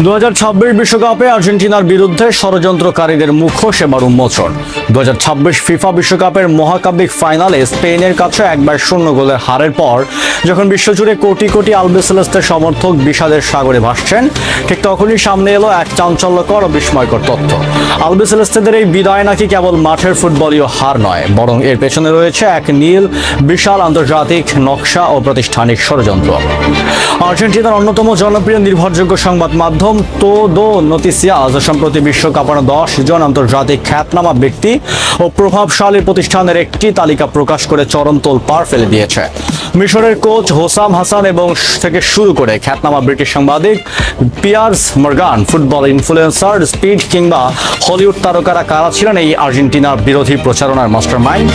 2026 বিশ্বকাপে আর্জেন্টিনার বিরুদ্ধে ষড়যন্ত্রকারীদের মুখোশ এবার উন্মোচন। 2026 ফিফা বিশ্বকাপের মহাকাব্যিক ফাইনালে স্পেনের কাছে 1-0 গোলের হারের পর যখন বিশ্বজুড়ে কোটি কোটি আলবিসেলেস্তের সমর্থক বিষাদের সাগরে ভাসছেন, ঠিক তখনই সামনে এলো এক চাঞ্চল্যকর ও বিস্ময়কর তথ্য। আলবিসেলেস্তেদের এই বিদায় নাকি কেবল মাঠের ফুটবলীয় হার নয়, বরং এর পেছনে রয়েছে এক নীল বিশাল আন্তর্জাতিক নকশা ও প্রাতিষ্ঠানিক ষড়যন্ত্র। আর্জেন্টিনার অন্যতম জনপ্রিয় নির্ভরযোগ্য সংবাদ মাধ্যম todo নোটিসিয়াস সম্প্রতি বিশ্ব কাঁপানো 10 জন আন্তর্জাতিক খ্যাতনামা ব্যক্তি ও প্রভাবশালী প্রতিষ্ঠানের একটি তালিকা প্রকাশ করে চরম তোলপাড় ফেলে দিয়েছে। মিশরের কোচ হোসাম হাসান এবং থেকে শুরু করে খ্যাতনামা ব্রিটিশ সাংবাদিক Piers Morgan, football influencer Speed কিংবা হলিউড তারকারা কারা ছিলেন এই আর্জেন্টিনার বিরোধী প্রচারণার মাস্টারমাইন্ড?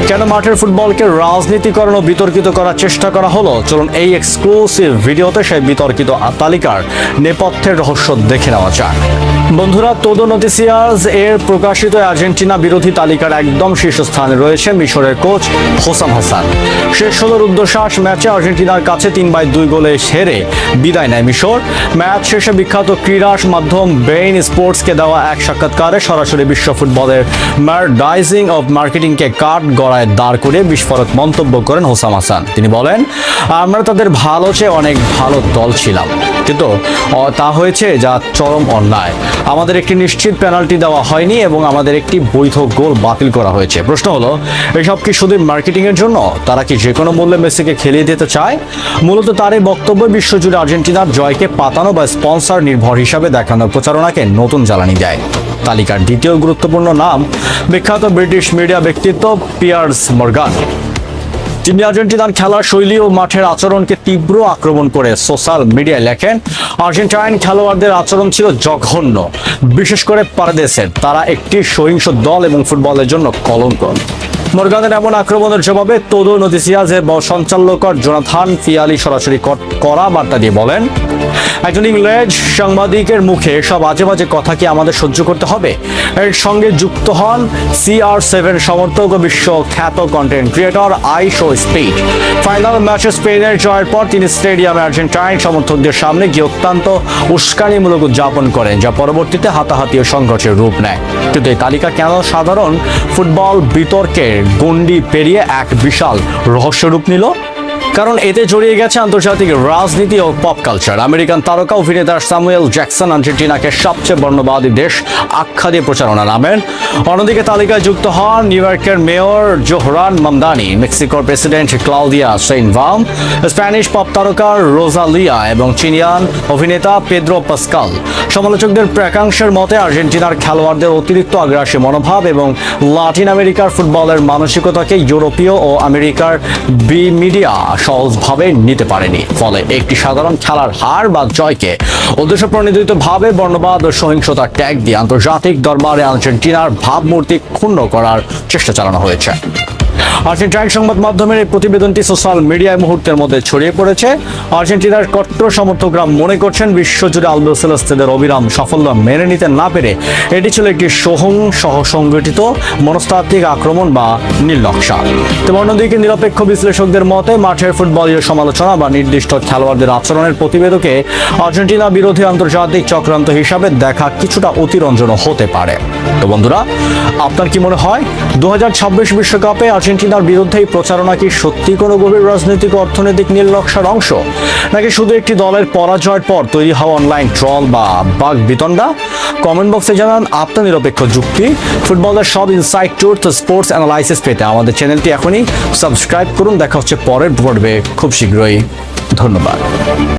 কেন মাঠের ফুটবলকে রাজনীতিকরণ ও বিতর্কিত করার চেষ্টা করা হলো? চলুন এই এক্সক্লুসিভ ভিডিওতে সেই বিতর্কিত তালিকার নেপথ্যের রহস্য দেখে নেওয়া যাক। বন্ধুরা, todo নোটিসিয়াস এর প্রকাশিত আর্জেন্টিনা বিরোধী তালিকার একদম শীর্ষস্থানে রয়েছে মিশরের কোচ হোসাম হাসান। শেষ 16 রুদ্ধশ্বাস ম্যাচে আর্জেন্টিনার কাছে 3/2 গোলে হেরে বিদায় নেয় মিশর। ম্যাচ শেষে বিখ্যাত ক্রীড়া মাধ্যম বেইন স্পোর্টসকে দেওয়া এক সাক্ষাৎকারে সরাসরি বিশ্ব ফুটবলের মার্চেন্ডাইজিং অফ মার্কেটিংকে কাঠ গড়ায় দাঁড় করে বিস্ফোরক মন্তব্য করেন হোসাম হাসান। তিনি বলেন, আমরা তাদের ভালো চেয়ে অনেক ভালো দল ছিলাম, কিন্তু তা হয়েছে যা চরম অন্যায়। আমাদের একটি নিশ্চিত পেনাল্টি দেওয়া হয়নি এবং আমাদের একটি বৈধ গোল বাতিল করা হয়েছে। প্রশ্ন হলো, এসব কি শুধু মার্কেটিং এর জন্য? তারা কি যে কোনো মূল্যে মেসিকে খেলিয়ে দিতে চায়? মূলত তার এই বক্তব্য বিশ্বজুড়ে আর্জেন্টিনার জয়কে পাতানো বা স্পন্সর নির্ভর হিসাবে দেখানোর প্রচারণাকে নতুন জ্বালানি দেয়। তালিকার দ্বিতীয় গুরুত্বপূর্ণ নাম বিখ্যাত ব্রিটিশ মিডিয়া ব্যক্তিত্ব পিয়ার্স মর্গান। তিনি আর্জেন্টিনার খেলার শৈলী ও মাঠের আচরণকে তীব্র আক্রমণ করে সোশ্যাল মিডিয়ায় লেখেন, আর্জেন্টাইন খেলোয়াড়দের আচরণ ছিল জঘন্য, বিশেষ করে পারেদেসের। তারা একটি সহিংস দল এবং ফুটবলের জন্য কলঙ্ক। মর্গানের এমন আক্রমণের জবাবে todo নোটিসিয়াসের সঞ্চালক জোনাথান ফিয়ালি সরাসরি কড়া বার্তা দিয়ে বলেন, একজন ইংরেজ সাংবাদিকের মুখে সব আজে বাজে কথা কি আমাদের সহ্য করতে হবে? এর সঙ্গে যুক্ত হন CR7 সমর্থক ও বিশ্ব খ্যাত কন্টেন্ট ক্রিয়েটর আইশো স্পিড। ফাইনাল ম্যাচে স্পেনের জয়ের পর তিনি স্টেডিয়ামে আর্জেন্টাইন সমর্থকদের সামনে গিয়ে অত্যন্ত উস্কানিমূলক উদযাপন করেন, যা পরবর্তীতে হাতাহাতি ও সংঘর্ষের রূপ নেয়। কিন্তু এই তালিকা কেন সাধারণ ফুটবল বিতর্কের গণ্ডি পেরিয়ে এক বিশাল রহস্যরূপ নিল? কারণ এতে জড়িয়ে গেছে আন্তর্জাতিক রাজনীতি ও পপ কালচার। আমেরিকান তারকা অভিনেতা স্যামুয়েল জ্যাকসন আর্জেন্টিনাকে সবচেয়ে বর্ণবাদী দেশ আখ্যা দিয়ে প্রচারণা নামেন। অন্যদিকে তালিকায় যুক্ত হন নিউ ইয়র্কের মেয়র জোহরান মামদানি, মেক্সিকোর প্রেসিডেন্ট ক্লাউদিয়া সেইনবাউম, স্প্যানিশ পপ তারকা রোজালিয়া এবং চিনিয়ান অভিনেতা পেদ্রো পাস্কাল। সমালোচকদের একাংশের মতে আর্জেন্টিনার খেলোয়াড়দের অতিরিক্ত আগ্রাসী মনোভাব এবং লাতিন আমেরিকার ফুটবলের মানসিকতাকে ইউরোপীয় ও আমেরিকার মিডিয়া সহজভাবে নিতে পারেনি। ফলে একটি সাধারণ খেলার হার বা জয়কে উদ্দেশ্যপ্রণোদিতভাবে বর্ণবাদ ও সহিংসতার ট্যাগ দিয়ে আন্তর্জাতিক দরবারে আর্জেন্টিনার ভাবমূর্তি ক্ষুণ্ণ করার চেষ্টা চালানো হয়েছে। আর্জেন্টাইন সংবাদ মাধ্যমের এই প্রতিবেদনটি সোশ্যাল মিডিয়ায় মুহূর্তের মধ্যে ছড়িয়ে পড়েছে। আর্জেন্টিনার কট্টর সমর্থকরা মনে করছেন বিশ্বজুড়ে আলবিসেলেস্তেদের অবিরাম সাফল্য মেনে নিতে না পেরে এটি ছিল একটি সহসংগঠিত মনস্তাত্ত্বিক আক্রমণ বা নীল নকশা। তবে অন্যদিকে নিরপেক্ষ বিশ্লেষকদের মতে মাঠের ফুটবলীয় সমালোচনা বা নির্দিষ্ট খেলোয়াড়দের আচরণের প্রতিবেদকে আর্জেন্টিনা বিরোধী আন্তর্জাতিক চক্রান্ত হিসাবে দেখা কিছুটা অতিরঞ্জন হতে পারে। তো বন্ধুরা, আপনার কি মনে হয় 2026 বিশ্বকাপে আর্জেন্টিনার বিরুদ্ধে এই প্রচারণা কি সত্যি কোনো গভীর রাজনৈতিক অর্থনৈতিক নীল নকশার অংশ, নাকি শুধু একটি দলের পরাজয়ের পর তৈরি হওয়া অনলাইন ট্রল বা বাক বিতণ্ডা? কমেন্ট বক্সে জানান আপনার নিরপেক্ষ যুক্তি। ফুটবলের সব ইনসাইড ট্রুথ স্পোর্টস অ্যানালাইসিস পেতে আমাদের চ্যানেলটি এখনই সাবস্ক্রাইব করুন। দেখা হচ্ছে পরের পর্বে খুব শীঘ্রই। ধন্যবাদ।